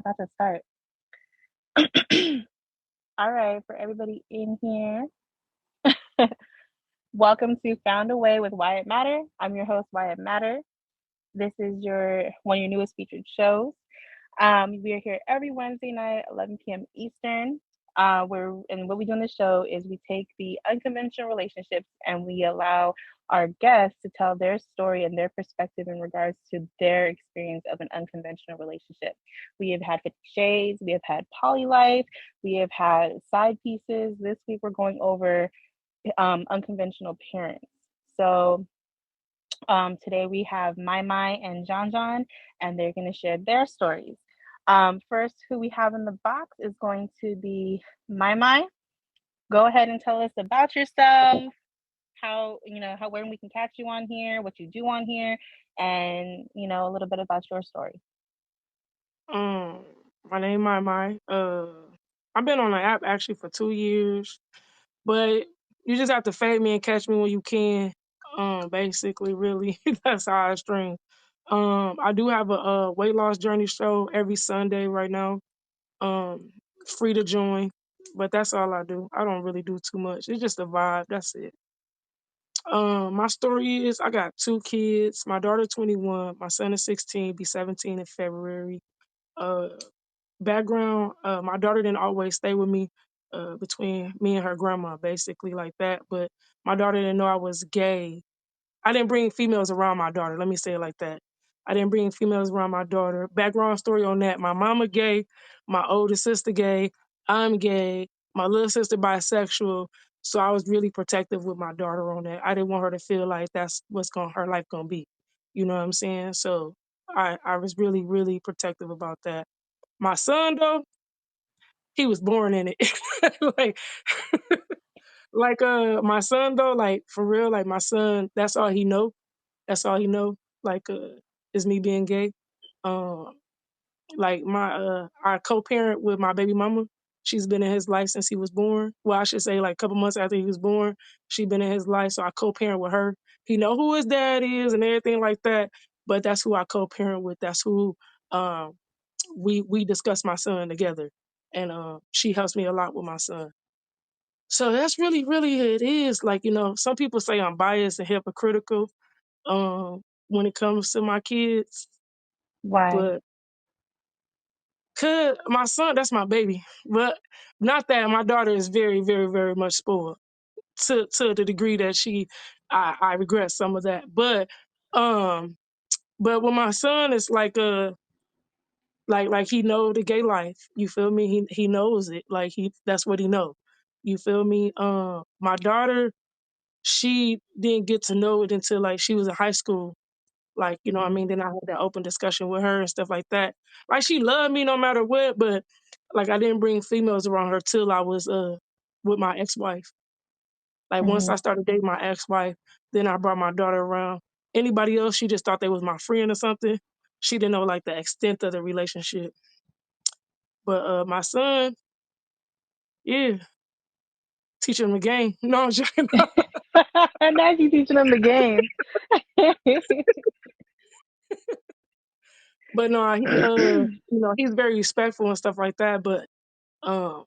About to start. All right, for everybody in here, welcome to Found a Way with Wyatt Matter. I'm your host, Wyatt Matter. This is one of your newest featured shows. We are here every Wednesday night, 11 p.m. Eastern. What we do on the show is we take the unconventional relationships and we allow our guests to tell their story and their perspective in regards to their experience of an unconventional relationship. We have had 50 Shades, we have had Poly Life, we have had side pieces. This week we're going over unconventional parents. So today we have MyMy and John John, and they're going to share their stories. First, who we have in the box is going to be MyMy. Go ahead and tell us about yourself, where we can catch you on here, what you do on here, and a little bit about your story. My name MyMy. I've been on the app actually for 2 years, but you just have to fade me and catch me when you can. Basically, really, that's how I stream. I do have a weight loss journey show every Sunday right now. Um, Free to join, but that's all I do. I don't really do too much. It's just a vibe. That's it. My story is I got two kids. My daughter 21, my son is 16, be 17 in February. Uh, Background, my daughter didn't always stay with me, between me and her grandma, basically like that. But my daughter didn't know I was gay. I didn't bring females around my daughter. Let me say it like that. I didn't bring females around my daughter. Background story on that: my mama gay, my older sister gay, I'm gay, my little sister bisexual. So I was really protective with my daughter on that. I didn't want her to feel like that's her life gonna be. You know what I'm saying? So I was really really protective about that. My son though, he was born in it. like my son though, like for real, like my son, that's all he know. That's all he know. Like is me being gay. Um like my I co-parent with my baby mama. She's been in his life since he was born. Well, I should say like a couple months after he was born, she been in his life. So I co-parent with her. He know who his dad is and everything like that. But that's who I co-parent with. That's who um we discuss my son together, and she helps me a lot with my son. So that's really really it is. Like some people say I'm biased and hypocritical when it comes to my kids, Why? but cause my son, that's my baby. But not that my daughter is very very very much spoiled to the degree that I regret some of that. Um but with my son, it's like he know the gay life. You feel me? He knows it. Like that's what he know. You feel me? My daughter, she didn't get to know it until like she was in high school. Like, what I Mm-hmm. mean? Then I had that open discussion with her and stuff like that. Like she loved me no matter what, but like I didn't bring females around her till I was with my ex wife. Like once Mm-hmm. I started dating my ex wife, then I brought my daughter around. Anybody else, she just thought they was my friend or something. She didn't know like the extent of the relationship. But my son, yeah, teaching him the game. No, I'm joking. Now you teaching them the game. But no, he's very respectful and stuff like that. But um,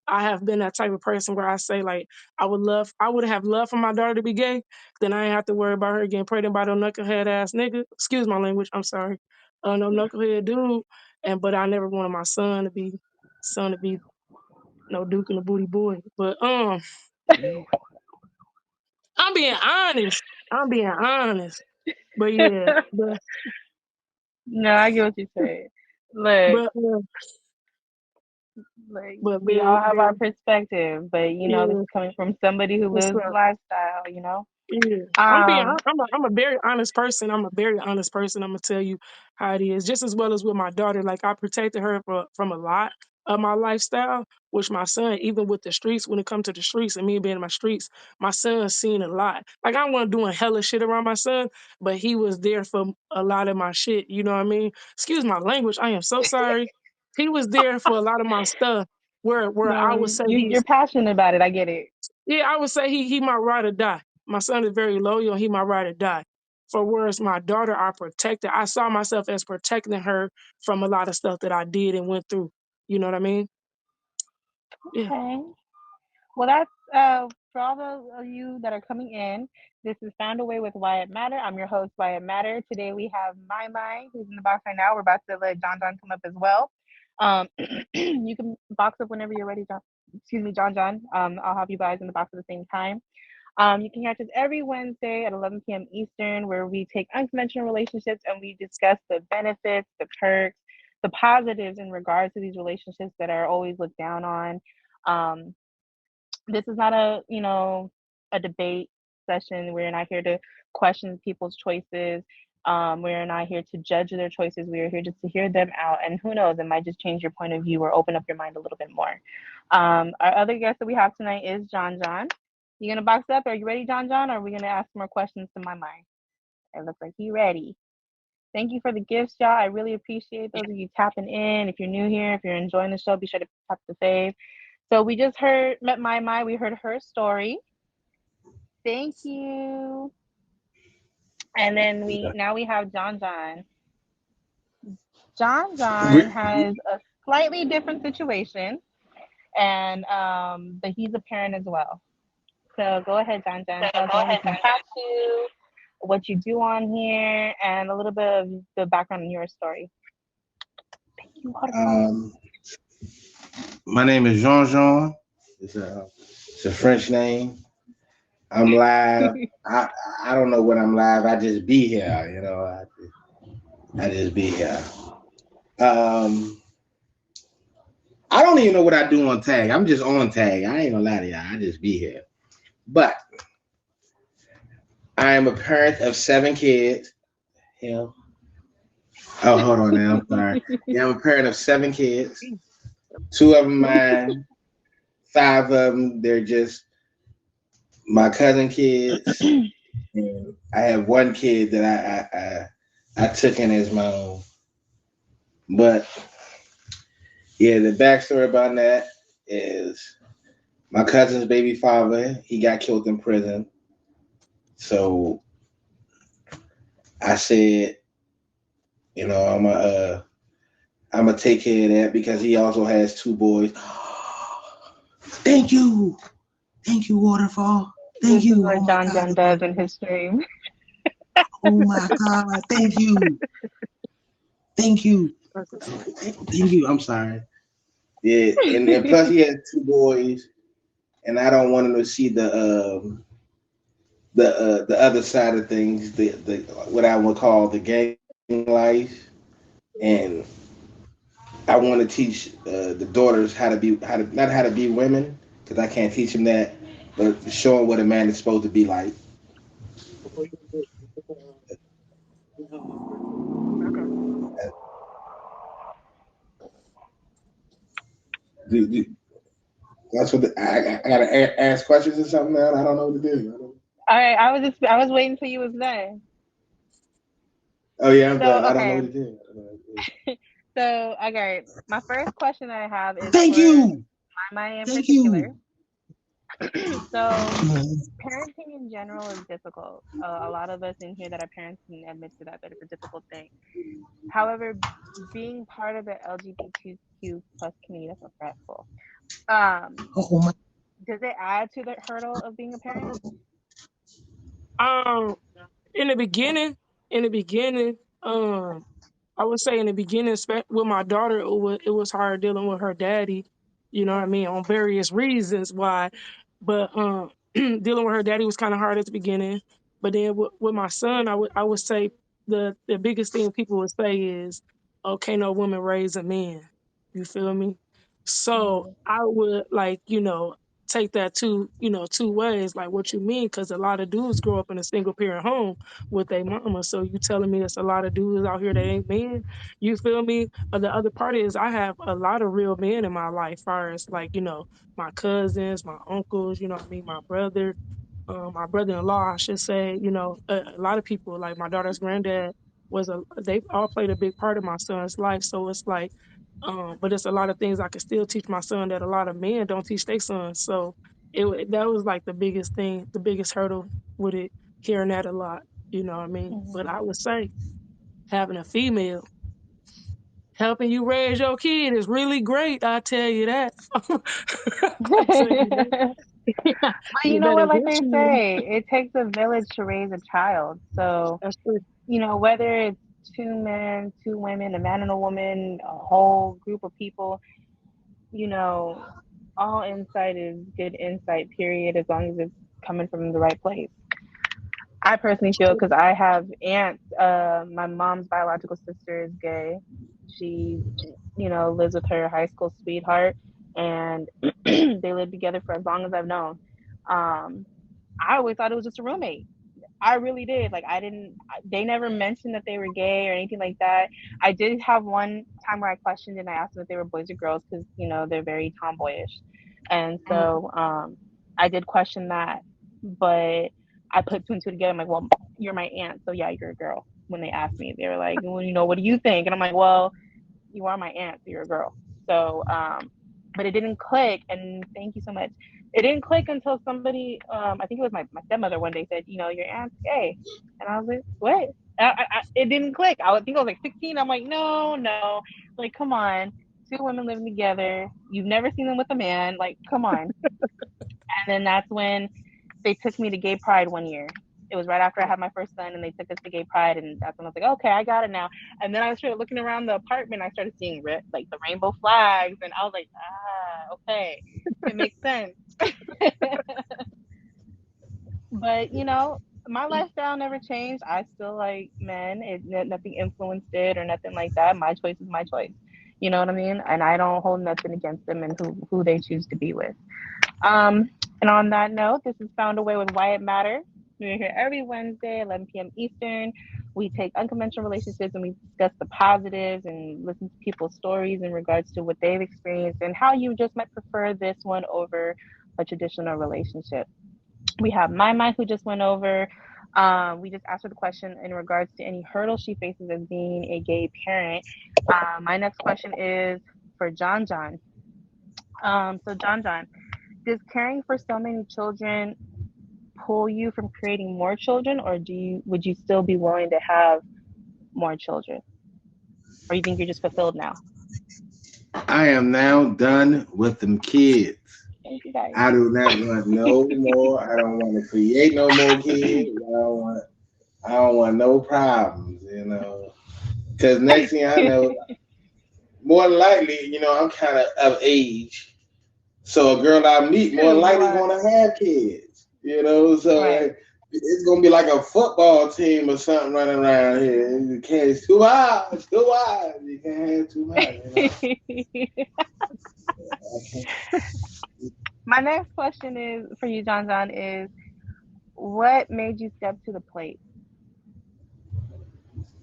I have been that type of person where I say like I would have loved for my daughter to be gay. Then I ain't have to worry about her getting pregnant by no knucklehead ass nigga. Excuse my language. I'm sorry. No knucklehead dude. But I never wanted my son to be no Duke and the booty boy. But I'm being honest. I'm being honest. But yeah, No, I get what you're saying. Look, but like but we all very have our very perspective, but this yeah. is coming from somebody who What's lives the up? lifestyle. Yeah, Um, I'm a very honest person. I'm a very honest person. I'm gonna tell you how it is. Just as well as with my daughter, like I protected her from a lot of my lifestyle, which my son, even with the streets, when it comes to the streets and me being in my streets, my son's seen a lot. Like I wasn't doing hella shit around my son, but he was there for a lot of my shit. You know what I mean? Excuse my language. I am so sorry. He was there for a lot of my stuff. Where I no, would say you're passionate about it. I get it. yeah, I would say he my ride or die. My son is very loyal. He my ride or die. For whereas my daughter, I saw myself as protecting her from a lot of stuff that I did and went through. You know what I mean? Yeah. Okay. Well, that's for all those of you that are coming in. This is Found a Way with Wyatt Matter. I'm your host, Wyatt Matter. Today we have MyMy, who's in the box right now. We're about to let John John come up as well. You can box up whenever you're ready, John. Excuse me, John John. I'll have you guys in the box at the same time. You can catch us every Wednesday at 11 p.m. Eastern, where we take unconventional relationships and we discuss the benefits, the perks, the positives in regards to these relationships that are always looked down on. Um, this is not a debate session. We're not here to question people's choices. We're not here to judge their choices. We are here just to hear them out, and who knows, it might just change your point of view or open up your mind a little bit more. Our other guest that we have tonight is John John. You gonna box up? Are you ready, John John? Or are we gonna ask more questions to my mind? It looks like you ready. Thank you for the gifts, y'all. I really appreciate those of you tapping in. If you're new here, if you're enjoying the show, be sure to tap the fave. So we just met My. We heard her story. Thank you. And then we have John John. John John Re- has a slightly different situation, and but he's a parent as well. So go ahead, John John. Tell us where we can catch you, what you do on here, and a little bit of the background in your story. Thank you, waterfall. um, my name is Jean Jean. It's a French name. I'm live. I I don't know when I'm live. I just be here. I just be here. Um, I don't even know what I do on tag. I'm just on tag. I ain't gonna lie to y'all. I just be here. But I am a parent of 7 kids. Hell. Oh, hold on now. I'm sorry. Yeah, I'm a parent of 7 kids. Two of them mine. Five of them, they're just my cousin kids. And I have one kid that I took in as my own. But yeah, the backstory about that is my cousin's baby father. He got killed in prison. So I said, I'm gonna take care of that because he also has 2 boys. Thank you, waterfall. Thank This is you. what Oh my John God, John does in his stream. oh my God, thank you, thank you, thank you. I'm sorry. Yeah, and plus he has 2 boys, and I don't want him to see the other side of things, the what I would call the gang life, and I want to teach the daughters how to not how to be women because I can't teach them that, but show them what a man is supposed to be like. Okay. Do, that's what I gotta ask questions or something now. I don't know what to do. All right, I was waiting till you was done. Oh yeah, I'm So done. I don't know okay, what to do. so okay, my first question I have is Thank for you, my in thank particular. you. So parenting in general is difficult. A lot of us in here that are parents can admit to that it's a difficult thing. However, being part of the LGBTQ plus community, that's regretful. Um, Oh my. does it add to the hurdle of being a parent? Um, in the beginning, in the beginning, I would say in the beginning, with my daughter, it was hard dealing with her daddy. You know what I mean, on various reasons why. But dealing with her daddy was kind of hard at the beginning. But then with my son, I would say the biggest thing people would say is, "Okay, no woman raise a man." You feel me? So Mm-hmm. I would like take that two ways. Like, what you mean? Because a lot of dudes grow up in a single parent home with a mama. So you telling me there's a lot of dudes out here that ain't men? You feel me? But the other part is I have a lot of real men in my life, far as like, my cousins, my uncles, what I mean, my brother-in-law, I should say, a lot of people, like my daughter's granddad they all played a big part of my son's life. So it's like, but it's a lot of things I could still teach my son that a lot of men don't teach their sons. So that was like the biggest thing, the biggest hurdle with it, hearing that a lot. You know what I mean? But Mhm. I would say having a female helping you raise your kid is really great. I tell you that. I tell you that. But you You know better what, like get they you. say, it takes a village to raise a child. So, That's true. whether it's two men, two women, a man and a woman, a whole group of people, you know, all insight is good insight, period, as long as it's coming from the right place. I personally feel because I have aunts. My mom's biological sister is gay. She, lives with her high school sweetheart, and they lived together for as long as I've known. Um, I always thought it was just a roommate. I really did. Like, I didn't. They never mentioned that they were gay or anything like that. I did have one time where I questioned and I asked them if they were boys or girls because they're very tomboyish, and Mm. so I did question that, but I put two and two together. I'm like, well, you're my aunt, so yeah, you're a girl. When they asked me, they were like, well, what do you think? And I'm like, well, you are my aunt, so you're a girl. So, but it didn't click. And thank you so much. It didn't click until somebody, I think it was my stepmother one day said, your aunt's gay. And I was like, what? It didn't click. I think I was like 16. I'm like, no, no. Like, come on. Two women living together. You've never seen them with a man. Like, come on. And then that's when they took me to gay pride one year. It was right after I had my first son, and they took us to gay pride, and that's when I was like, okay, I got it now. And then I started looking around the apartment. I started seeing like the rainbow flags, and I was like, okay, it makes sense. But my lifestyle never changed. I still like men. Nothing influenced it or nothing like that. My choice is my choice. You know what I mean? And I don't hold nothing against them and who they choose to be with. And on that note, this is Found a Way with Wyatt Matter. We're here every Wednesday, 11 p.m. Eastern. We take unconventional relationships and we discuss the positives and listen to people's stories in regards to what they've experienced and how you just might prefer this one over a traditional relationship. We have MyMy who just went over. We just asked her the question in regards to any hurdles she faces as being a gay parent. My next question is for John John. So John John, does caring for so many children pull you from creating more children, or would you still be willing to have more children, or you think you're just fulfilled now? I am now done with them kids. Thank you guys. I do not want no more. I don't want to create no more kids. I don't want no problems, Because next thing I know, more than likely, I'm kind of age. So a girl I meet more True, you likely are. gonna have kids, So Right. it's gonna be like a football team or something running around here. You can't, it's too high, it's too high. You can't have too much. My next question is for you, John John, is what made you step to the plate?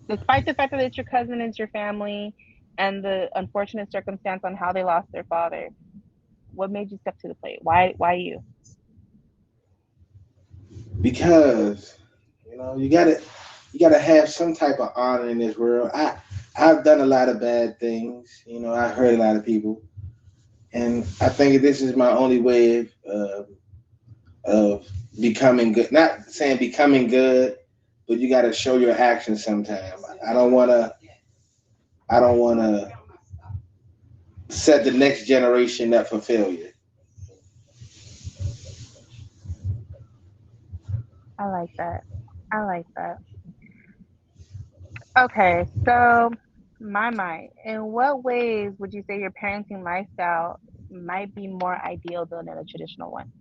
Despite the fact that it's your cousin, it's your family, and the unfortunate circumstance on how they lost their father, what made you step to the plate? Why you? Because you gotta have some type of honor in this world. I've done a lot of bad things. I hurt a lot of people, and I think this is my only way of becoming good. Not saying becoming good, but you got to show your actions sometime. I don't want to. I don't want to set the next generation up for failure. I like that. I like that. Okay, so my mind. In what ways would you say your parenting lifestyle might be more ideal than a traditional one?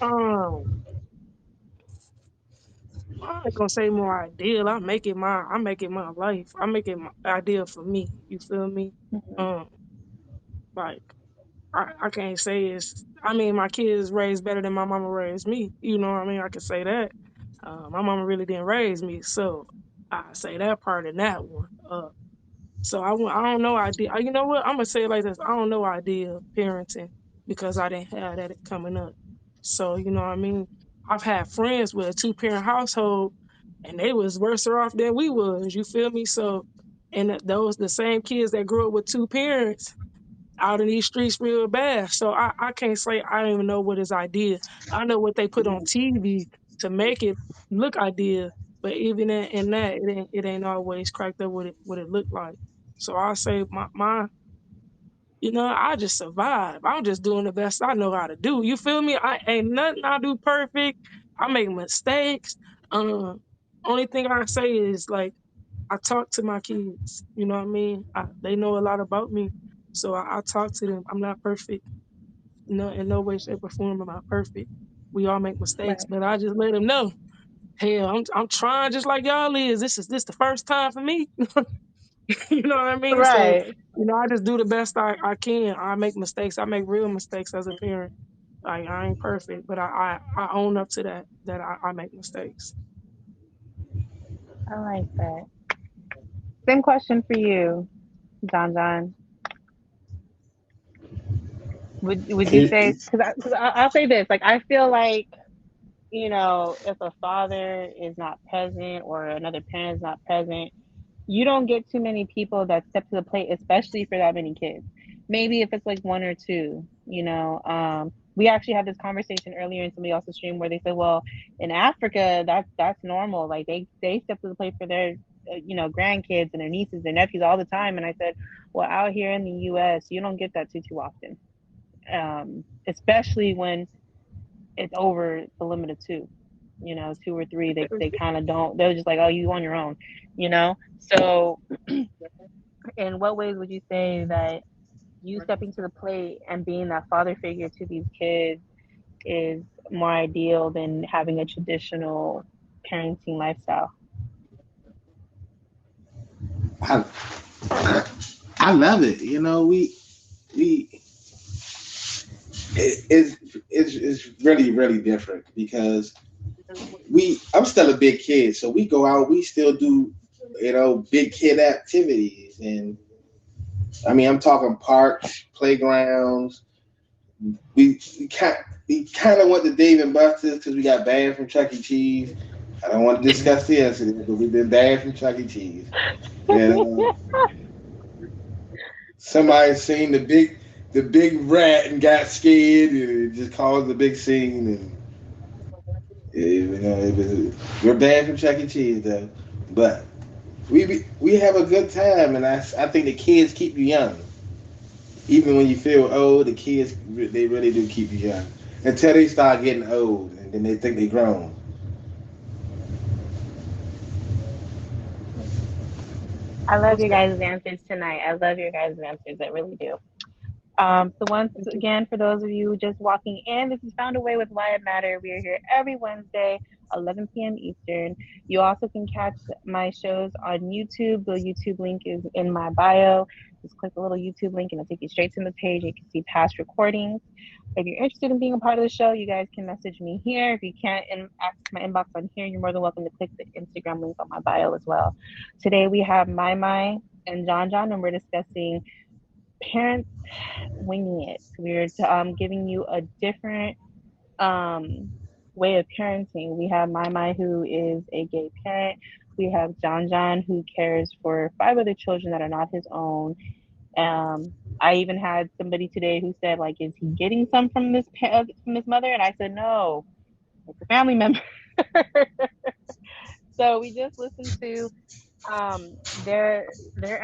Um, I ain't gonna say more ideal. I make it my life. I make it my ideal for me. You feel me? Mhm. Um, like I can't say it's. I mean, my kids raised better than my mama raised me. You know what I mean? I can say that. My mama really didn't raise me, so I say that part in that one. So I don't know idea. You know what? I'm gonna say it like this. I don't know idea of parenting because I didn't have that coming up. So you know what I mean. I've had friends with a 2 parent household, and they was worse off than we was. You feel me? So, and those the same kids that grew up with 2 parents out in these streets real bad. So I can't say I don't even know what is idea. I know what they put on TV. to make it look ideal. But even in that, it ain't always cracked up what it looked like. So I say my I just survive. I'm just doing the best I know how to do. You feel me? I ain't nothing I do perfect. I make mistakes. Only thing I say is like I talk to my kids. You know what I mean? They know a lot about me, so I talk to them. I'm not perfect. No, in no way, shape, or form am I perfect. We all make mistakes, Right. but I just let them know. Hell, I'm trying just like y'all is. This the first time for me. You know what I mean? So, Right. I just do the best I can. I make mistakes. I make real mistakes as a parent. I ain't perfect, but I own up to that I make mistakes. I like that. Same question for you, John John. Would you say, It, because I'll say this, like I feel like, if a father is not present or another parent is not present, you don't get too many people that step to the plate, especially for that many kids. Maybe if it's like one or two, we actually had this conversation earlier in somebody else's stream where they said, well, in Africa, that's normal. Like they step to the plate for their, grandkids and their nieces and nephews all the time. And I said, well, out here in the U.S., you don't get that too often, especially when it's over the limit of two. Two or three, they kind of don't. They're just like, oh, you on your own, So in what ways would you say that you stepping to the plate and being that father figure to these kids is more ideal than having a traditional parenting lifestyle? I, I I love it. We it's really really different because I'm still a big kid, so we go out, we still do big kid activities, and I mean I'm talking parks, playgrounds. We kind of went to Dave and Buster's because we got banned from Chuck E. Cheese. I don't want to discuss the incident, but we've been banned from Chuck E. Cheese. And somebody seen the big rat and got scared, and it just caused a big scene. And we're banned from Chuck E. Cheese though, but we have a good time, and I think the kids keep you young. Even when you feel old, the kids they really do keep you young until they start getting old, and then they think they grown. I love your guys' answers tonight. I love your guys' answers. I really do. So once again, for those of you just walking in, this is Found a Way with Why It Matter. We are here every Wednesday, 11 p.m. Eastern. You also can catch my shows on YouTube. The YouTube link is in my bio. Just click the little YouTube link and it'll take you straight to the page. You can see past recordings. If you're interested in being a part of the show, you guys can message me here. If you can't access my inbox on here, you're more than welcome to click the Instagram link on my bio as well. Today we have MyMy and John John, and we're discussing parents winging it. We're giving you a different um, way of parenting. We have MyMy, who is a gay parent. We have John John, who cares for 5 other children that are not his own. I even had somebody today who said, like, is he getting some from from his mother? And I said, no, it's a family member. So we just listened to their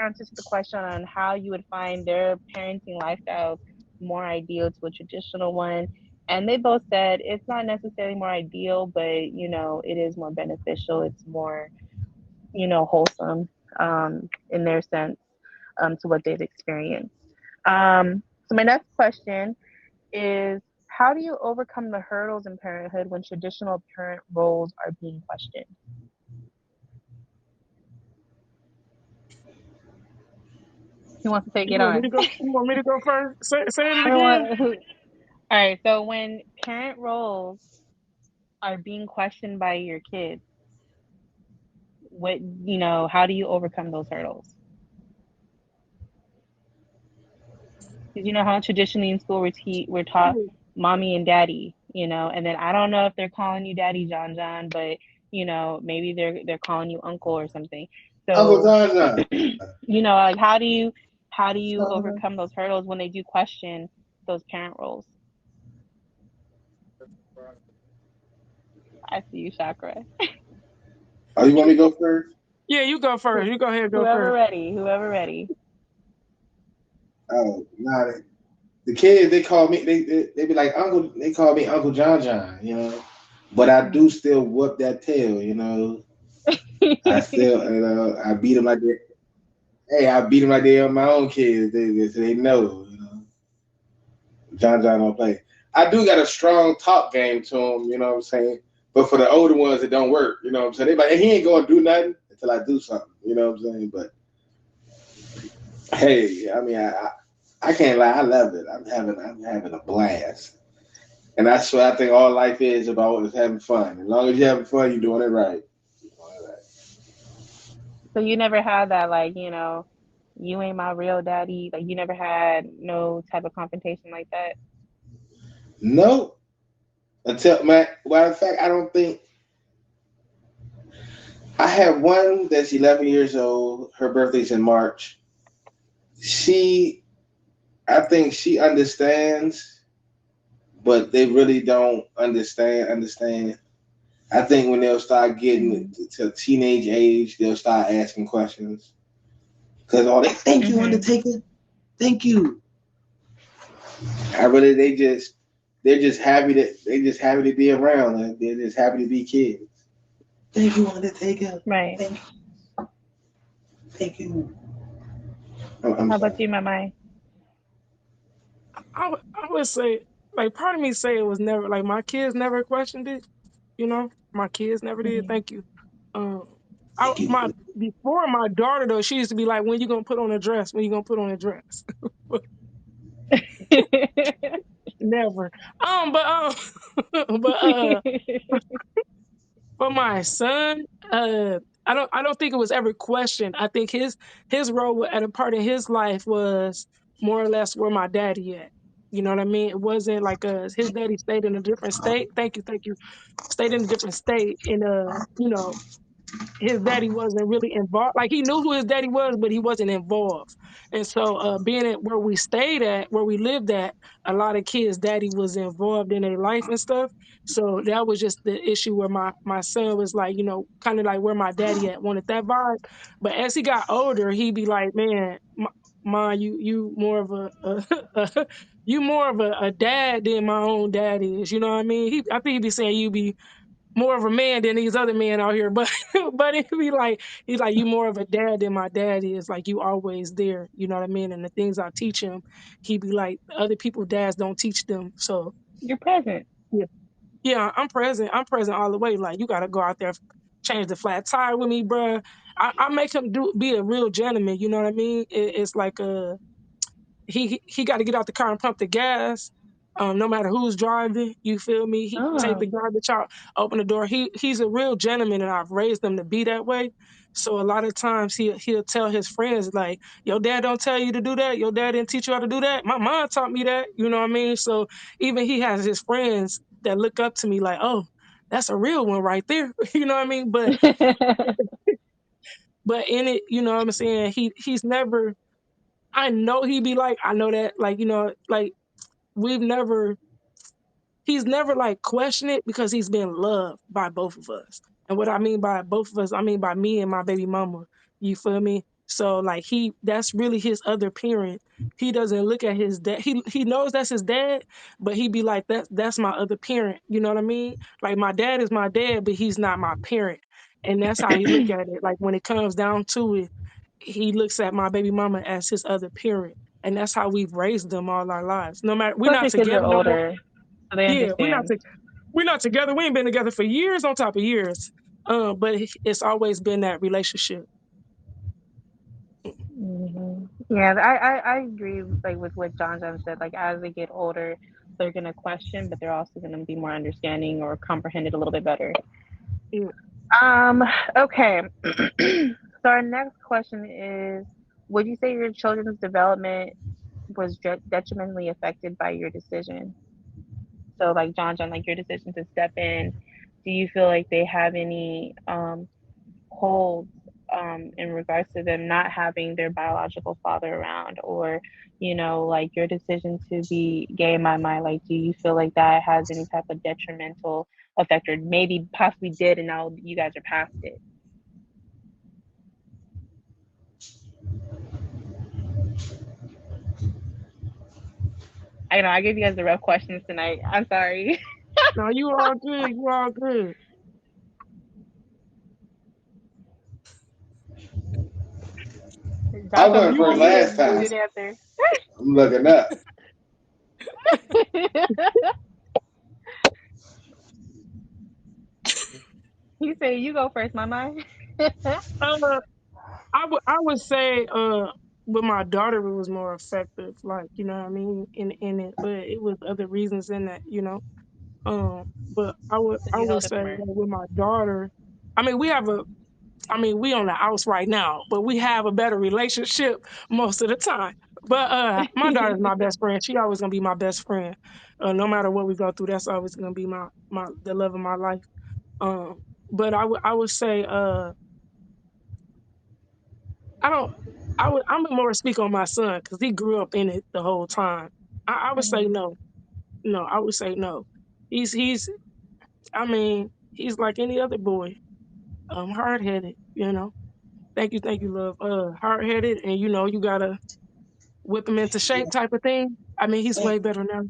answers to the question on how you would find their parenting lifestyles more ideal to a traditional one. And they both said it's not necessarily more ideal, but it is more beneficial. It's more, wholesome in their sense to what they've experienced. So my next question is, how do you overcome the hurdles in parenthood when traditional parent roles are being questioned? Who wants to take You it want me on? to go? You want me to go first? Say it Who again. want, who, All right, so when parent roles are being questioned by your kids, how do you overcome those hurdles? Because you know how traditionally in school we're taught mommy and daddy, and then I don't know if they're calling you daddy John John, but maybe they're calling you uncle or something. Uncle So, John. like how do you overcome those hurdles when they do question those parent roles? I see you, Chakra. Oh, you want me to go first? Yeah, you go first. You go ahead, go Whoever first. ready, whoever ready. Oh, nah, the kids they call me they be like Uncle. They call me Uncle John John. But I do Mm. still whoop that tail. I still I beat them like that. Hey, I beat them like they are my own kids. They know. John John don't play. I do got a strong talk game to him. You know what I'm saying. But for the older ones, it don't work. You know what I'm saying. They like, he ain't gonna do nothing until I do something. You know what I'm saying. But hey, I mean, I can't lie. I love it. I'm having a blast. And that's what I think all life is about is having fun. As long as you're having fun, you're doing it right. You're doing it right. So you never had that, like, you ain't my real daddy. Like, you never had no type of confrontation like that. No, until my well, in fact, I don't think I have one that's 11 years old. Her birthday's in March. She, I think she understands, but they really don't understand. I think when they'll start getting Mm-hmm. to teenage age, they'll start asking questions. Because all they thank you, Mm-hmm. Undertaker. Thank you. I really they're just happy to be around. They're just happy to be kids. Thank you, Undertaker. Right. Thank you. I'm How about sorry. you, my? I would say, like, part of me say it was never like my kids never questioned it. My kids never did. Mm-hmm. Thank you. Um, I Thank you. my before my daughter though, she used to be like, "When you gonna put on a dress? When you gonna put on a dress?" Never. But for my son, I don't think it was ever questioned. I think his role at a part of his life was more or less where my daddy at. You know what I mean? It wasn't like his daddy stayed in a different state. Thank you. Stayed in a different state, and his daddy wasn't really involved. Like he knew who his daddy was, but he wasn't involved. And so, being at where we stayed at, where we lived at, a lot of kids' daddy was involved in their life and stuff. So that was just the issue where my son was like, kind of like where my daddy at wanted that vibe. But as he got older, he'd be like, man, ma, you more of a you more of a dad than my own dad is. You know what I mean? I think he'd be saying you be more of a man than these other men out here. But but he's like, you more of a dad than my dad is. Like you always there. You know what I mean? And the things I teach him, he be like, other people dads don't teach them. So You're present. yeah, yeah, I'm present. I'm present all the way. Like you gotta go out there, change the flat tire with me, bruh. I make him be a real gentleman. You know what I mean? It's like he got to get out the car and pump the gas. No matter who's driving, you feel me? He take the Oh. garbage out, open the door. He's a real gentleman, and I've raised him to be that way. So a lot of times he'll tell his friends like, "Your dad don't tell you to do that. Your dad didn't teach you how to do that. My mom taught me that." You know what I mean? So even he has his friends that look up to me like, "Oh, that's a real one right there." You know what I mean? But in it, you know what I'm saying? He's never. I know he be like, I know that, like, like we've never he's never like questioned it because he's been loved by both of us. And what I mean by both of us, I mean by me and my baby mama. You feel me? So like that's really his other parent. He doesn't look at his dad. He knows that's his dad, but he be like that's my other parent. You know what I mean? Like my dad is my dad, but he's not my parent. And that's how he look at it. Like when it comes down to it, he looks at my baby mama as his other parent. And that's how we've raised them all our lives. No matter we're Plus, not your kids are together no more. older, so they Yeah, understand. we're not together. We ain't been together for years on top of years. But it's always been that relationship. Yeah, I agree like with what John John said. Like as they get older, they're gonna question, but they're also gonna be more understanding or comprehend it a little bit better. Yeah. Um, okay. So our next question is, would you say your children's development was detrimentally affected by your decision? So like John John, like your decision to step in, do you feel like they have any holds in regards to them not having their biological father around, or like your decision to be gay in my mind, like do you feel like that has any type of detrimental effect, or maybe possibly did and now you guys are past it? I know I gave you guys the rough questions tonight. I'm sorry. No, you all good. You all good. I John told me went You he first gonna he be last didn't time. good answer. I'm looking up. He said, "You go first, my mind." uh I would say with my daughter it was more effective, like, you know what I mean, in it, but it was other reasons in that, you know. But I would Because I you would held it say from like, her. with my daughter, I mean we on the house right now, but we have a better relationship most of the time. But my daughter's my best friend. She always gonna be my best friend. No matter what we go through, that's always gonna be my the love of my life. Um, but I would say I don't. I'm gonna more speak on my son because he grew up in it the whole time. I would say Mhm. no. No, I would say no. He's. I mean, he's like any other boy. Hard headed. You know. Thank you, love. Hard headed, and you gotta whip him into shape, type of thing. I mean, he's way better now.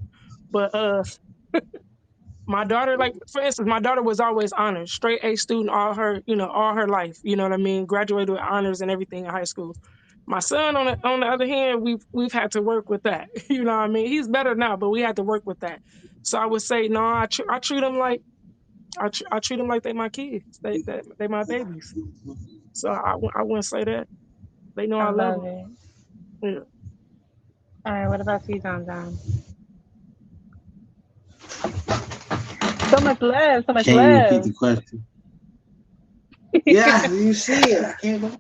But my daughter, like for instance, my daughter was always honors, straight A student all her life. You know what I mean? Graduated with honors and everything in high school. My son, on the other hand, we've had to work with that. You know what I mean? He's better now, but we had to work with that. So I would say no. I treat them like I treat them like they my kids. They my babies. So I wouldn't say that. They know I I love love them. it. Yeah. All right, what about you, John John? So much love, so much Can you repeat love. the question? Yeah, you see it. I can't.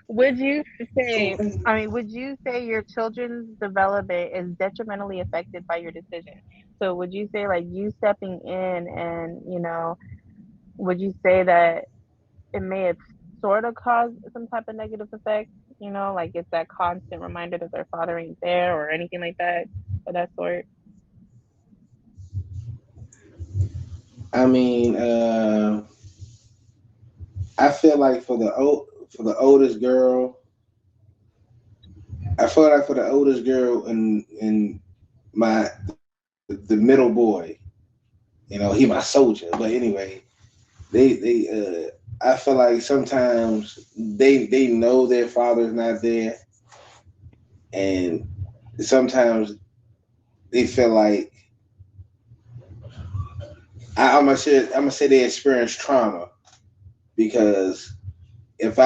Would you say, I mean, would you say your children's development is detrimentally affected by your decision? So would you say like you stepping in and, would you say that it may have sort of caused some type of negative effect? Like it's that constant reminder that their father ain't there or anything like that of that sort. I mean, I feel like for the oldest girl, I feel like for the oldest girl and my the middle boy, he my soldier. But anyway, they I feel like sometimes they know their father's not there, and sometimes they feel like I'm gonna say they experience trauma because if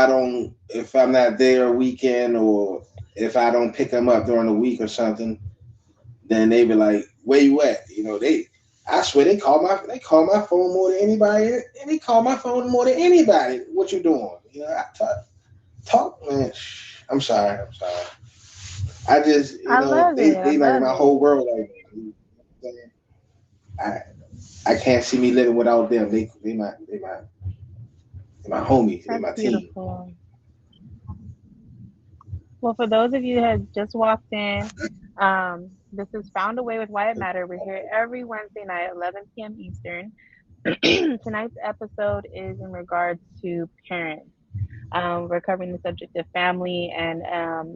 I'm not there a weekend, or if I don't pick them up during the week or something, then they be like, "Where you at?" I swear they call my phone more than anybody, and they call my phone more than anybody. What you doing? I talk, man. I'm sorry. I'm sorry. I just, I love they it. I they like love my it. whole world. Like, I I can't see me living without them. They my homies. They That's my team. beautiful. Well, for those of you who have just walked in, this is Found a Way with Wyatt Matter. We're here every Wednesday night at 11 p.m. Eastern. Tonight's episode is in regards to parents. We're covering the subject of family, and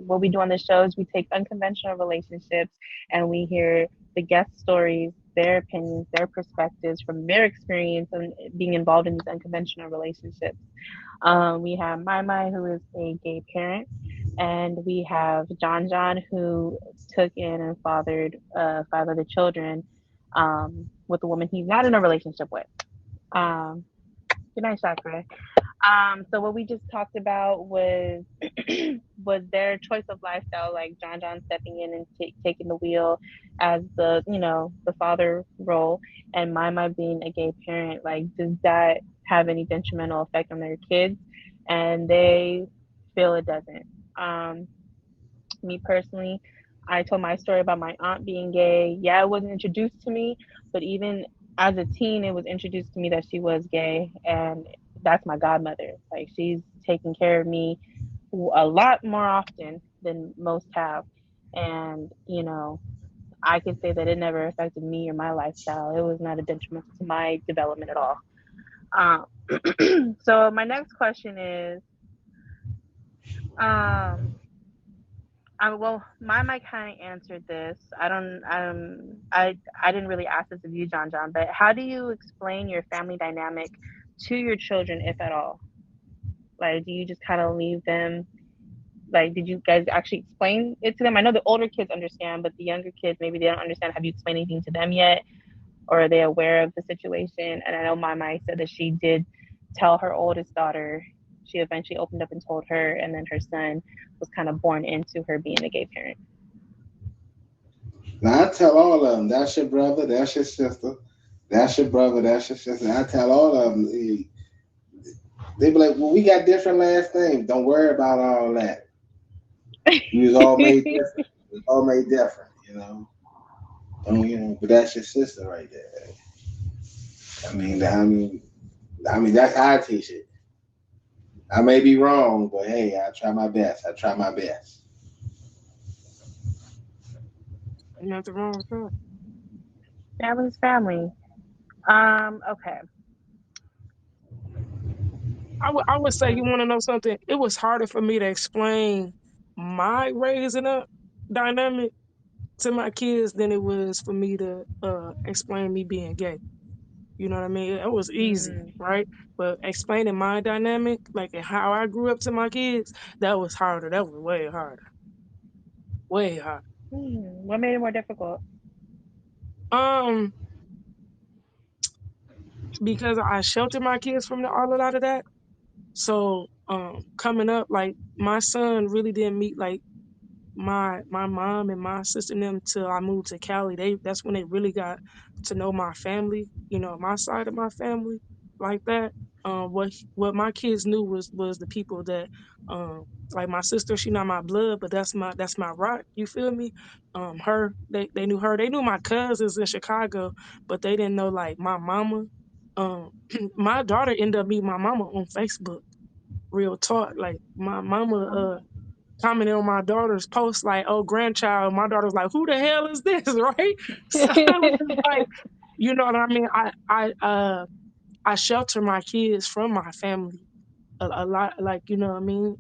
what we do on the show is we take unconventional relationships and we hear the guest stories, their opinions, their perspectives from their experience and being involved in these unconventional relationships. We have MyMy, who is a gay parent, and we have John John, who took in and fathered five other children with a woman he's not in a relationship with. Um, Good night, Chakra. So what we just talked about was was their choice of lifestyle, like John John stepping in and taking the wheel as the father role, and Mama being a gay parent. Like, does that have any detrimental effect on their kids? And they feel it doesn't. Um, Me personally, I told my story about my aunt being gay. Yeah, it wasn't introduced to me, but even as a teen, it was introduced to me that she was gay, and that's my godmother. Like she's taking care of me a lot more often than most have. And, you know, I can say that it never affected me or my lifestyle. It was not a detriment to my development at all. So my next question is, um, well, my mic kind of answered this. I didn't really ask this of you, John John, but how do you explain your family dynamic to your children, if at all? Like, do you just kind of leave them? Like, did you guys actually explain it to them? I know the older kids understand, but the younger kids maybe they don't understand. Have you explained anything to them yet, or are they aware of the situation? And I know my mom said that she did tell her oldest daughter. She eventually opened up and told her, and then her son was kind of born into her being a gay parent. Now I tell all of them, that's your brother, that's your sister, that's your brother, that's your sister. I tell all of them. They be like, well, we got different last names. Don't worry about all that. We was all made different. We was all made different, you know. But that's your sister right there. I mean, I mean, that's how I teach it. I may be wrong, but hey, I try my best. I try my best. Nothing wrong with that. Family's family. Okay. I would say, you want to know something? It was harder for me to explain my raising up dynamic to my kids than it was for me to explain me being gay. You know what I mean? It was easy, Mm. right? But explaining my dynamic, like and how I grew up to my kids, that was harder. That was way harder. Way harder. What made it more difficult? Um, because I sheltered my kids from a lot of that. So coming up, like my son really didn't meet like my mom and my sister and them till I moved to Cali. That's when they really got to know my family, my side of my family like that. What my kids knew was the people that like my sister, she not my blood, but that's my rock. You feel me? They knew her. They knew my cousins in Chicago, but they didn't know like my mama. Um my daughter ended up meeting my mama on Facebook. Real talk. Like my mama commented on my daughter's post like, "Oh, grandchild." My daughter's like, "Who the hell is this?" Right? So it was just like, you know what I mean? I shelter my kids from my family a lot. Like, you know what I mean?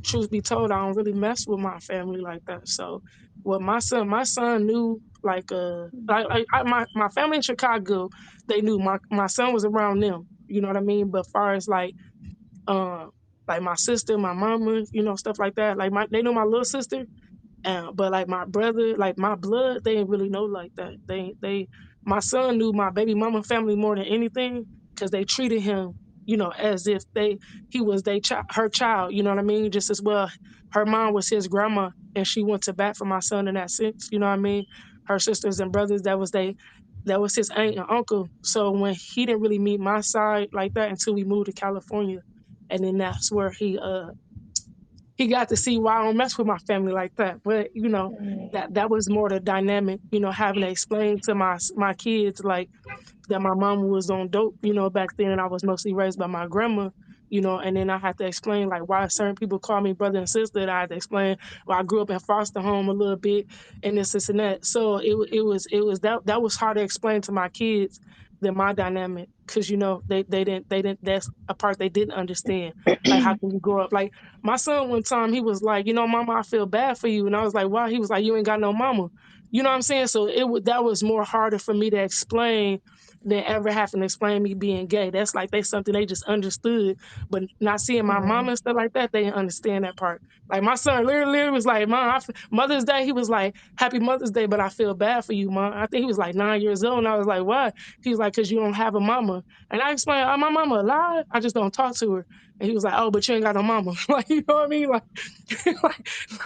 Truth be told, I don't really mess with my family like that. So, what my son knew my family in Chicago, they knew my son was around them. You know what I mean? But far as um like my sister, my mama, stuff like that. Like they know my little sister, but like my brother, like my blood, they didn't really know like that. My son knew my baby mama family more than anything because they treated him, as if he was her child. You know what I mean? Just as well, her mom was his grandma, and she went to bat for my son in that sense. You know what I mean? Her sisters and brothers, that was his aunt and uncle. So when he didn't really meet my side like that until we moved to California, and then that's where he got to see why I don't mess with my family like that. But that was more the dynamic, having to explain to my kids like that my mom was on dope, back then, and I was mostly raised by my grandma, and then I had to explain like why certain people call me brother and sister. And I had to explain why I grew up in foster home a little bit and this and that. So it was that was hard to explain to my kids than my dynamic because they didn't that's a part they didn't understand. Like how can you grow up? Like my son one time he was like, mama, I feel bad for you. And I was like, why? He was like, you ain't got no mama. You know what I'm saying? So that was more harder for me to explain than ever having to explain me being gay. That's like they something they just understood, but not seeing my mom Mm. and stuff like that, they didn't understand that part. Like my son literally was like, "Mom, Mother's Day." He was like, "Happy Mother's Day," but I feel bad for you, Mom. I think he was like 9 years old, and I was like, "Why?" He was like, "Cause you don't have a mama." And I explained, "Oh, my mama alive. I just don't talk to her." And he was like, "Oh, but you ain't got no mama." Like you know what I mean? Like,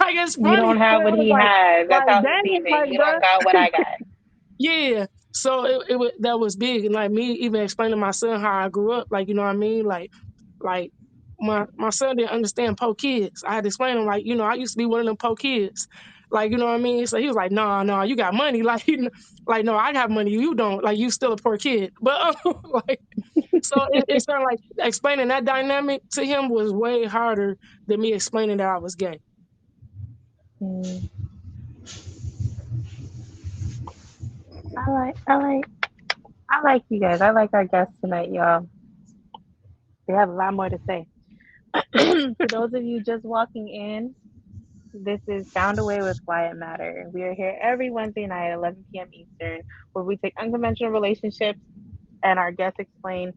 like it's You funny, don't but have it what was he has. That's like how he dang, sees it. like You bro. don't got what I got. Yeah. So that was big, and like me even explaining to my son how I grew up, like you know what I mean, like my son didn't understand poor kids. I had to explain to him like I used to be one of them poor kids. Like, you know what I mean? So he was like, no, no, you got money. Like, like, no, I got money. You don't. Like, you still a poor kid. But like, so it's kind of like explaining that dynamic to him was way harder than me explaining that I was gay. Mm. I like you guys. I like our guests tonight, y'all. They have a lot more to say. For those of you just walking in, this is Found a Way with Wyatt Matter. We are here every Wednesday night at 11 p.m. Eastern, where we take unconventional relationships and our guests explain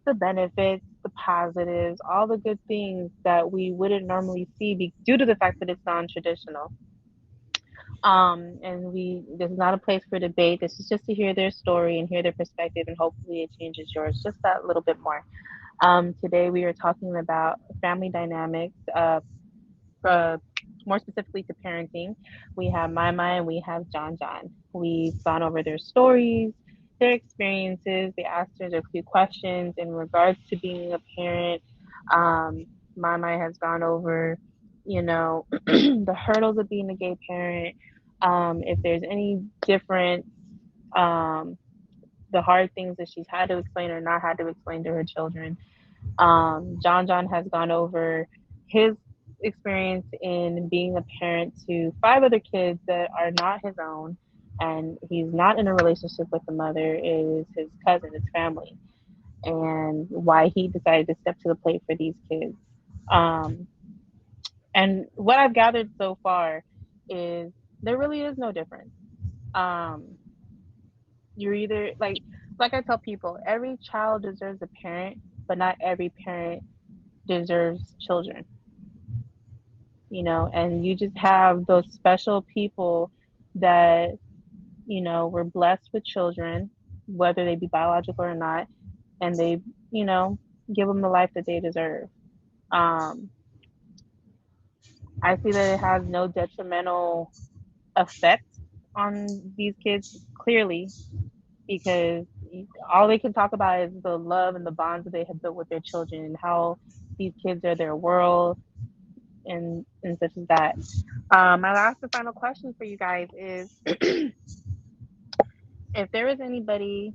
the benefits, the positives, all the good things that we wouldn't normally see due to the fact that it's non-traditional. And this is not a place for debate. This is just to hear their story and hear their perspective, and hopefully it changes yours just that little bit more. Today we are talking about family dynamics, uh, more specifically to parenting. We have MyMy and we have John John. We've gone over their stories, their experiences. They answered a few questions in regards to being a parent. MyMy has gone over, the hurdles of being a gay parent. If there's any different, um, the hard things that she's had to explain or not had to explain to her children. John John has gone over his experience in being a parent to five other kids that are not his own, and he's not in a relationship with the mother. It is his cousin, his family, and why he decided to step to the plate for these kids. Um, and what I've gathered so far is there really is no difference. Um, you're either like I tell people, every child deserves a parent, but not every parent deserves children, and you just have those special people that, were blessed with children, whether they be biological or not, and they, you know, give them the life that they deserve. Um, I see that it has no detrimental effect on these kids, clearly, because all they can talk about is the love and the bonds that they have built with their children and how these kids are their world and such as that. My last and final question for you guys is if there is anybody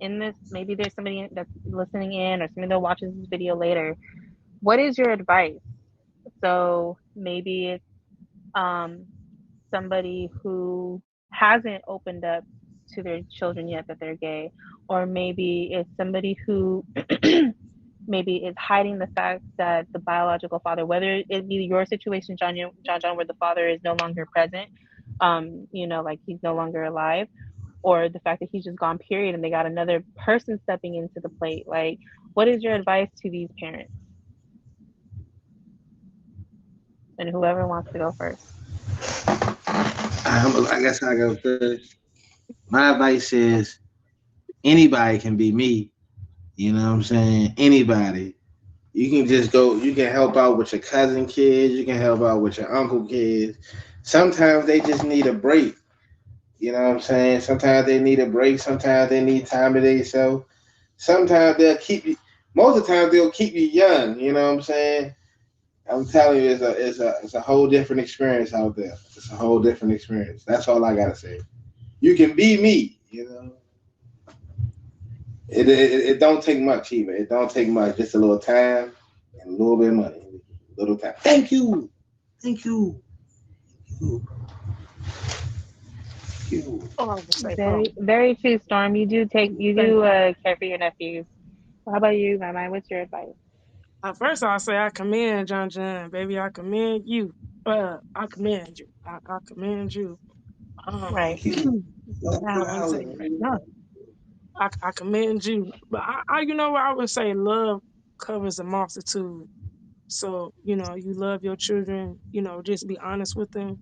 in this, maybe there's somebody that's listening in or somebody that watches this video later, what is your advice? So maybe it's um, somebody who hasn't opened up to their children yet that they're gay, or maybe it's somebody who maybe is hiding the fact that the biological father, whether it be your situation, John, where the father is no longer present, like he's no longer alive, or the fact that he's just gone, period, and they got another person stepping into the plate. Like, what is your advice to these parents? And whoever wants to go first. I guess I go first. My advice is anybody can be me. You know what I'm saying? Anybody. You can just go. You can help out with your cousin kids. You can help out with your uncle kids. Sometimes they just need a break. You know what I'm saying? Sometimes they need a break. Sometimes they need time to themselves. Sometimes they'll keep you. Most of the time they'll keep you young. You know what I'm saying? I'm telling you, it's a whole different experience out there. It's a whole different experience. That's all I gotta say. You can be me. You know, it don't take much either. It don't take much. Just a little time and a little bit of money. A little time. Thank you. Thank you. Thank you. Oh, I was say, oh, Very, very true, Storm. You do care for your nephews. How about you, my mind? What's your advice? first I'll say I commend John John, baby. I commend you. I commend you. I commend you. Right. Thank you. I want to say right now. I commend you. But you know what I would say, love covers a multitude. So, you love your children, just be honest with them.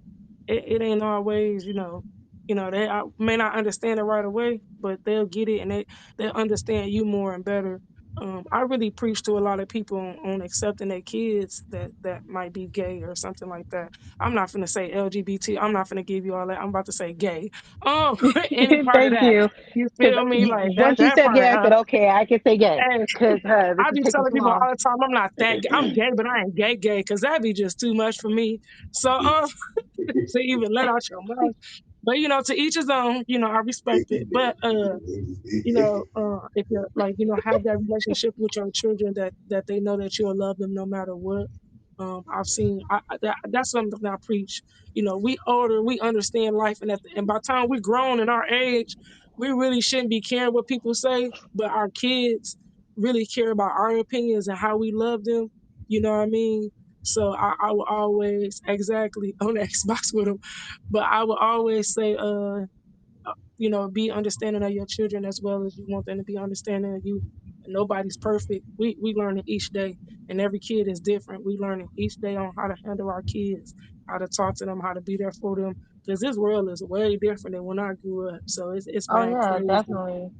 It ain't always, they may not understand it right away, but they'll get it and they'll understand you more and better I really preach to a lot of people on accepting their kids that might be gay or something like that. I'm not gonna say LGBT. I'm not gonna give you all that. I'm about to say gay. Any part of Thank that. you. You Because feel me? Like once you that said part. gay, I said, okay, I can say gay. Hey, Because this I is be taking telling too people long. all the time I'm not that gay. I'm gay, but I ain't gay because that'd be just too much for me. So to even let out your mouth. But to each his own. I respect it. But if you're like, have that relationship with your children that they know that you'll love them no matter what. I've seen that's something that I preach. We older, we understand life, and by the time we grown in our age, we really shouldn't be caring what people say, but our kids really care about our opinions and how we love them. You know what I mean? So I will always exactly on the Xbox with them, but I will always say, be understanding of your children as well as you want them to be understanding of you. Nobody's perfect. We learning each day, and every kid is different. We learning each day on how to handle our kids, how to talk to them, how to be there for them. Because this world is way different than when I grew up. So it's Oh, mad yeah, crazy. definitely.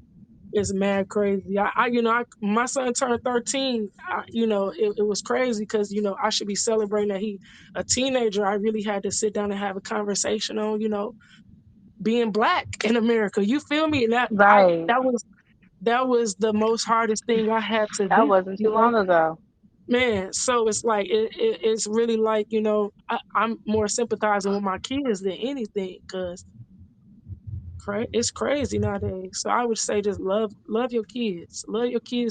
It's mad crazy. My son turned 13. It was crazy because I should be celebrating that he a teenager. I really had to sit down and have a conversation on being black in America. You feel me? And Right. that was the most hardest thing I had to That do. wasn't too long ago. Man. So it's like it's really like I'm more sympathizing with my kids than anything because it's crazy nowadays. So I would say just love love your kids,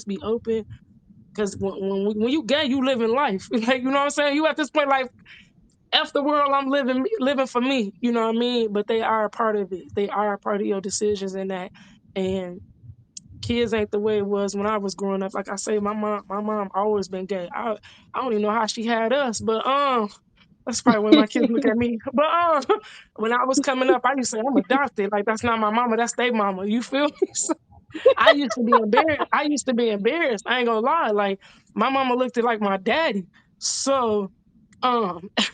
be open. Because when you gay, you living life. Like, you know what I'm saying? You at this point, like, F the world, I'm living for me. You know what I mean? But they are a part of it. They are a part of your decisions in that. And kids ain't the way it was when I was growing up. Like I say, my mom always been gay. I don't even know how she had us, but that's probably when my kids look at me. But when I was coming up, I used to say I'm adopted. Like that's not my mama, that's their mama. You feel me? So I used to be embarrassed. I used to be embarrassed. I ain't gonna lie. Like my mama looked at like my daddy. So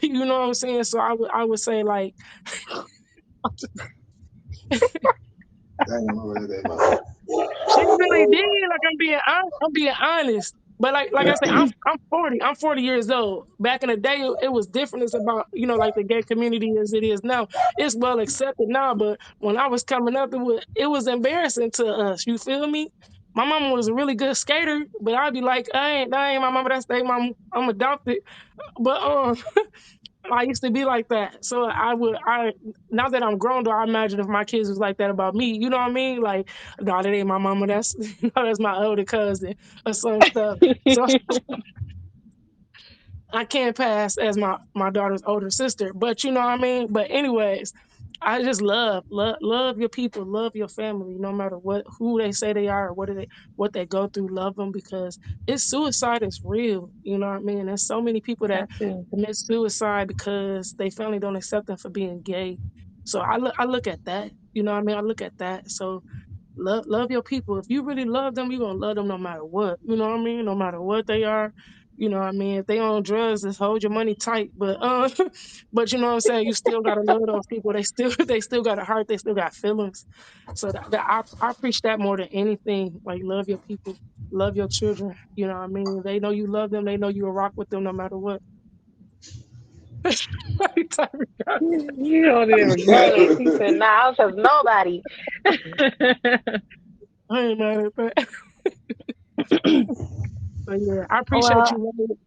you know what I'm saying? So I would say like she really did. Like I'm being honest. But like I said, I'm 40. I'm 40 years old. Back in the day, it was different. It's about like the gay community as it is now. It's well accepted now, but when I was coming up, it was embarrassing to us. You feel me? My mama was a really good skater, but I'd be like, I ain't my mama. That's their mama. I'm adopted. But I used to be like that. So now that I'm grown, though, I imagine if my kids was like that about me, you know what I mean? Like, no, that ain't my mama. That's that's my older cousin or some stuff. So I can't pass as my daughter's older sister. But you know what I mean? But anyways, I just love your people, love your family, no matter who they say they are or what they go through, love them because suicide is real. You know what I mean? There's so many people that That too. commit suicide because they family don't accept them for being gay. So I look at that. You know what I mean? I look at that. So love your people. If you really love them, you're gonna love them no matter what. You know what I mean? No matter what they are. You know what I mean? If they on drugs, just hold your money tight. But but you know what I'm saying? You still gotta love those people. They still got a heart, they still got feelings. So I preach that more than anything. Like love your people, love your children. You know what I mean? They know you love them, they know you will rock with them no matter what. You don't even go there. She said, nah, I don't trust nobody. I ain't mad at that. But yeah, I appreciate Well, you.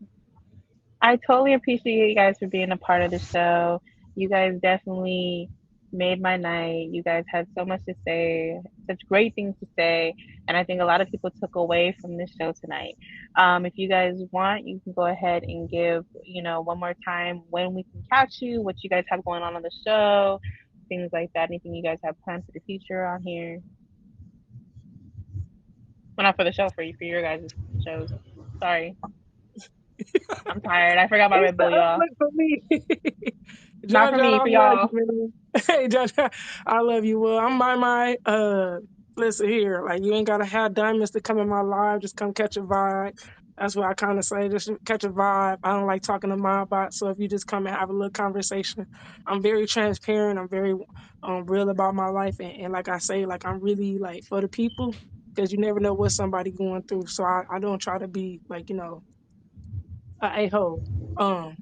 I totally appreciate you guys for being a part of the show. You guys definitely made my night. You guys had so much to say, such great things to say, and I think a lot of people took away from this show tonight. If you guys want, you can go ahead and give, one more time when we can catch you, what you guys have going on the show, things like that. Anything you guys have planned for the future on here? Well, not for the show, for your guys' shows. Sorry, I'm tired. I forgot my It's Red the Bull, y'all. uplift for me. Not John for John, me, I for love you, y'all. man. Hey, John, I love you. Well, I'm my listen here. Like you ain't gotta have diamonds to come in my life. Just come catch a vibe. That's what I kind of say. Just catch a vibe. I don't like talking to my bot. So if you just come and have a little conversation, I'm very transparent. I'm very real about my life. And like I say, like I'm really like for the people. because you never know what somebody going through. So I don't try to be like, a hole.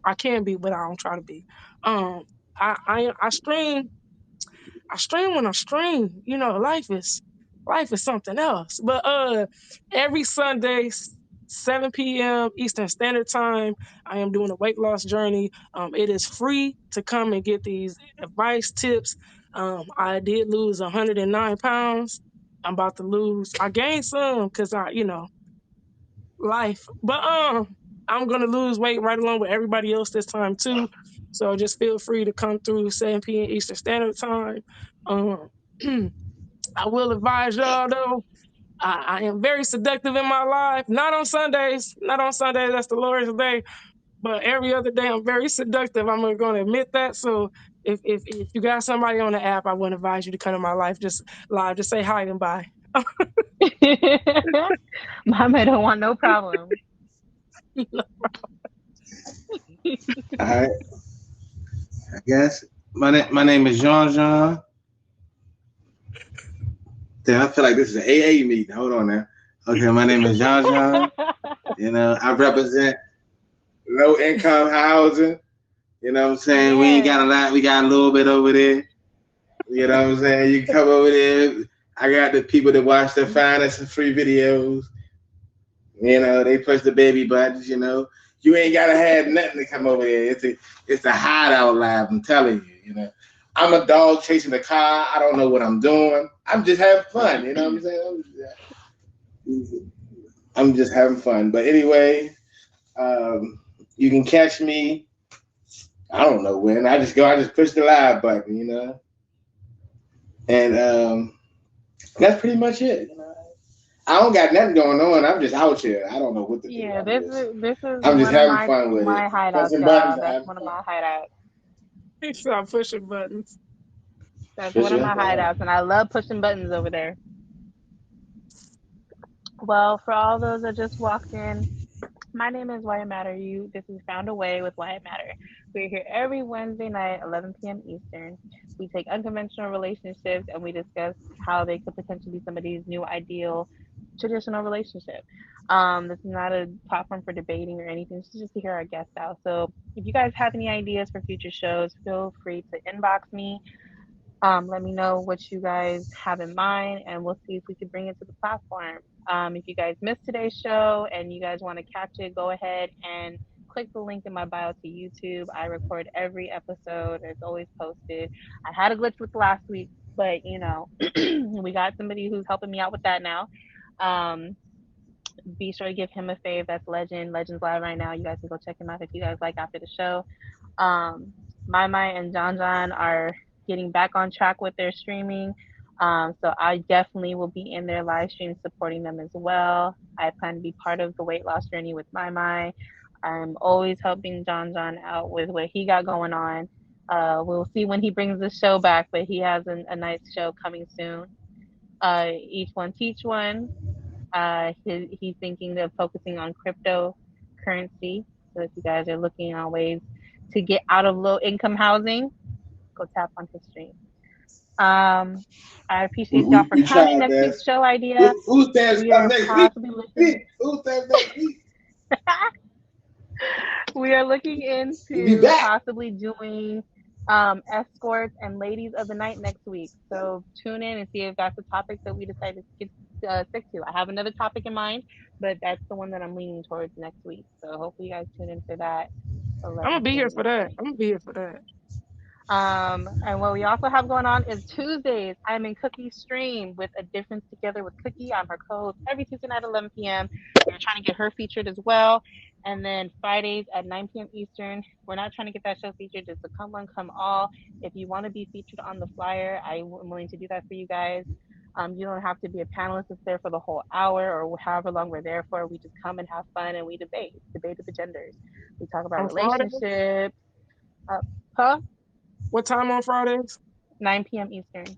I can be, but I don't try to be. Um, I stream when I stream. Life is something else. But every Sunday, 7 p.m. Eastern Standard Time, I am doing a weight loss journey. It is free to come and get these advice tips. I did lose 109 pounds. I'm about to lose. I gained some because life. But I'm gonna lose weight right along with everybody else this time too. So just feel free to come through 7 p.m. Eastern Standard Time. Um, I will advise y'all though. I am very seductive in my life. Not on Sundays. Not on Sundays. That's the Lord's day. But every other day, I'm very seductive. I'm going to admit that. So if you got somebody on the app, I wouldn't advise you to come to my life. Just live. Just say hi and bye. Mama don't want no problem. All right, I guess my name is John John. Damn, I feel like this is an AA meeting. Hold on now. Okay, my name is John John. I represent low income housing. You know what I'm saying? We ain't got a lot. We got a little bit over there. You know what I'm saying? You come over there. I got the people that watch the finest and free videos. They push the baby buttons. You ain't gotta have nothing to come over there. It's a hideout live. I'm telling you. I'm a dog chasing a car. I don't know what I'm doing. I'm just having fun. You know what I'm saying? I'm just having fun. But anyway, you can catch me. I don't know when. I just push the live button. And that's pretty much it. I don't got nothing going on. I'm just out here. I don't know what to do. Yeah, this is I'm just one of having fun with my it. hideouts, Pressing y'all. buttons. That's one of my hideouts. Stop pushing buttons. That's For one of sure. my hideouts, and I love pushing buttons over there. Well, for all those that just walked in, my name is Why It Matter. This is Found a Way with Why It Matter. We're here every Wednesday night, 11 p.m. Eastern. We take unconventional relationships and we discuss how they could potentially be somebody's new ideal traditional relationship. This is not a platform for debating or anything. This is just to hear our guests out. So if you guys have any ideas for future shows, feel free to inbox me. Let me know what you guys have in mind, and we'll see if we can bring it to the platform. If you guys missed today's show and you guys want to catch it, go ahead and click the link in my bio to YouTube. I record every episode, it's always posted. I had a glitch with last week, but we got somebody who's helping me out with that now. Um, be sure to give him a fave. That's Legends live right now. You guys can go check him out if you guys like after the show. MyMy and John John are getting back on track with their streaming. So I definitely will be in their live stream supporting them as well. I plan to be part of the weight loss journey with MyMy. I'm always helping John John out with what he got going on. We'll see when he brings the show back, but he has a nice show coming soon. Each one teach one. He's thinking of focusing on cryptocurrency. So if you guys are looking on ways to get out of low income housing, go tap on his stream. I appreciate y'all for We coming. tried Next that. week's show idea, Who's there we come are next week? possibly looking. Who's there next week? We are looking We'll be into back. possibly doing escorts and ladies of the night next week. So tune in and see if that's the topic that we decide to stick to. I have another topic in mind, but that's the one that I'm leaning towards next week. So hopefully you guys tune in for that. I'm gonna 11 be here p.m. for that. Eastern. I'm gonna be here for that. And what we also have going on is Tuesdays. I'm in Cookie's stream with A Difference Together with Cookie. I'm her co-host every Tuesday night at 11 p.m. We're trying to get her featured as well. And then Fridays at 9 p.m. Eastern. We're not trying to get that show featured, just a come one, come all. If you want to be featured on the flyer, I'm willing to do that for you guys. You don't have to be a panelist that's there for the whole hour or however long we're there for. We just come and have fun and we debate of the genders. We talk about On Friday? relationships. Uh, huh? What time on Fridays? 9 p.m. Eastern.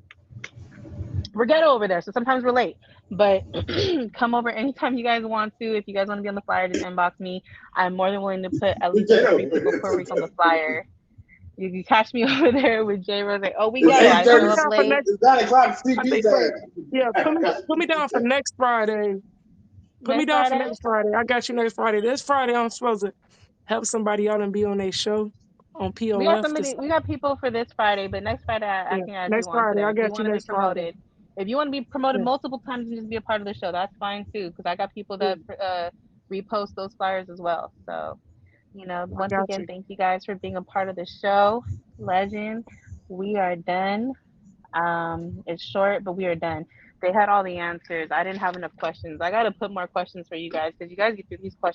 We're ghetto over there, so sometimes we're late. But come over anytime you guys want to. If you guys want to be on the flyer, just inbox me. I'm more than willing to put at We least get 2 to 3 over people per week on the it. flyer. You can catch me over there with J Rose. Oh, we It's go. Hey, I put show me 8:30. up down for late. next. It's 9 o'clock. I CP think so. Yeah, time. put me down for next Friday. Put me Next down for Friday. next Friday. I got you next Friday. This Friday, I'm supposed to help somebody out and be on their show on We got POF. somebody. We got people for this Friday, but next Friday I Yeah, can add next you on to Friday. there I if you got you want to be next Friday. promoted. If you want to be promoted Yeah, multiple times and just be a part of the show, that's fine too. Because I got people yeah, that repost those flyers as well. So I once got again, you. thank you guys for being a part of the show. Legend. We are done. It's short, but we are done. They had all the answers. I didn't have enough questions. I got to put more questions for you guys because you guys get through these questions